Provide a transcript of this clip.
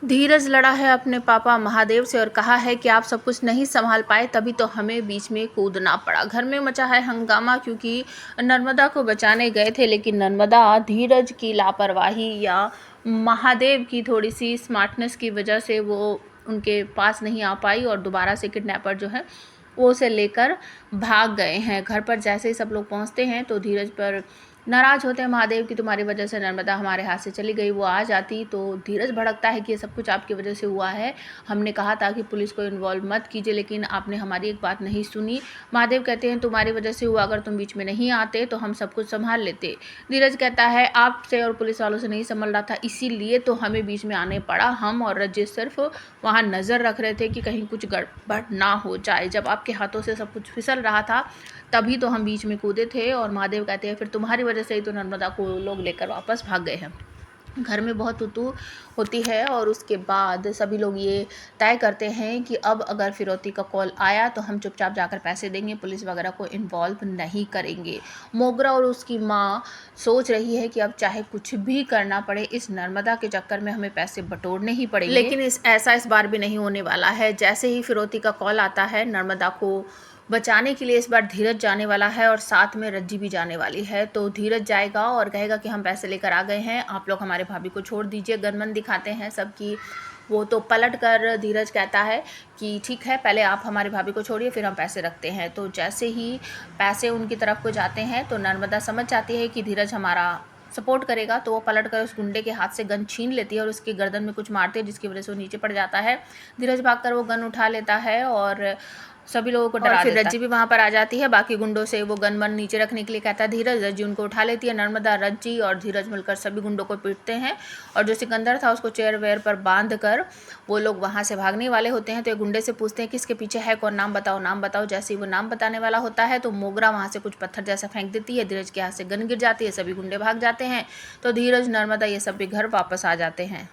धीरज लड़ा है अपने पापा महादेव से और कहा है कि आप सब कुछ नहीं संभाल पाए तभी तो हमें बीच में कूदना पड़ा। घर में मचा है हंगामा क्योंकि नर्मदा को बचाने गए थे, लेकिन नर्मदा धीरज की लापरवाही या महादेव की थोड़ी सी स्मार्टनेस की वजह से वो उनके पास नहीं आ पाई और दोबारा से किडनैपर जो है वो उसे लेकर भाग गए हैं। घर पर जैसे ही सब लोग पहुंचते हैं तो धीरज पर नाराज़ होते हैं महादेव की तुम्हारी वजह से नर्मदा हमारे हाथ से चली गई। वो आ जाती तो धीरज भड़कता है कि ये सब कुछ आपकी वजह से हुआ है, हमने कहा था कि पुलिस को इन्वॉल्व मत कीजिए लेकिन आपने हमारी एक बात नहीं सुनी। महादेव कहते हैं तुम्हारी वजह से हुआ, अगर तुम बीच में नहीं आते तो हम सब कुछ संभाल लेते। धीरज कहता है आपसे और पुलिस वालों से नहीं संभल रहा था, इसीलिए तो हमें बीच में आने पड़ा। हम और रजित सिर्फ वहाँ नज़र रख रहे थे कि कहीं कुछ गड़बड़ ना हो जाए। जब आपके हाथों से सब कुछ फिसल रहा था तभी तो हम बीच में कूदे थे। और महादेव कहते हैं फिर तुम्हारी वजह से ही तो नर्मदा को लोग लेकर वापस भाग गए हैं। घर में बहुत तू होती है और उसके बाद सभी लोग ये तय करते हैं कि अब अगर फिरौती का कॉल आया तो हम चुपचाप जाकर पैसे देंगे, पुलिस वगैरह को इन्वॉल्व नहीं करेंगे। मोगरा और उसकी माँ सोच रही है कि अब चाहे कुछ भी करना पड़े, इस नर्मदा के चक्कर में हमें पैसे बटोरने ही पड़ेंगे। लेकिन ऐसा इस बार भी नहीं होने वाला है। जैसे ही फिरौती का कॉल आता है, नर्मदा को बचाने के लिए इस बार धीरज जाने वाला है और साथ में रज्जी भी जाने वाली है। तो धीरज जाएगा और कहेगा कि हम पैसे लेकर आ गए हैं, आप लोग हमारे भाभी को छोड़ दीजिए। गनमन दिखाते हैं सबकी। वो तो पलट कर धीरज कहता है कि ठीक है, पहले आप हमारी भाभी को छोड़िए फिर हम पैसे रखते हैं। तो जैसे ही पैसे उनकी तरफ को जाते हैं तो नर्मदा समझ जाती है कि धीरज हमारा सपोर्ट करेगा, तो वो पलट कर उस गुंडे के हाथ से गन छीन लेती है और उसकी गर्दन में कुछ मारती है जिसकी वजह से वो नीचे पड़ जाता है। धीरज भागकर वो गन उठा लेता है और सभी लोगों को डरा देता है। फिर रज्जी भी वहाँ पर आ जाती है बाकी गुंडों से। वो गन वन नीचे रखने के लिए कहता है धीरज, रज्जी उनको उठा लेती है। नर्मदा, रज्जी और धीरज मिलकर सभी गुंडों को पीटते हैं और जो सिकंदर था उसको चेयर वेयर पर बांध कर वो लोग वहाँ से भागने वाले होते हैं। तो एक गुंडे से पूछते हैं किसके पीछे है, कौन, नाम बताओ नाम बताओ। जैसे ही वो नाम बताने वाला होता है तो मोगरा वहाँ से कुछ पत्थर जैसा फेंक देती है, धीरज के हाथ से गन गिर जाती है, सभी गुंडे भाग जाते हैं। तो धीरज, नर्मदा ये सब भी घर वापस आ जाते हैं।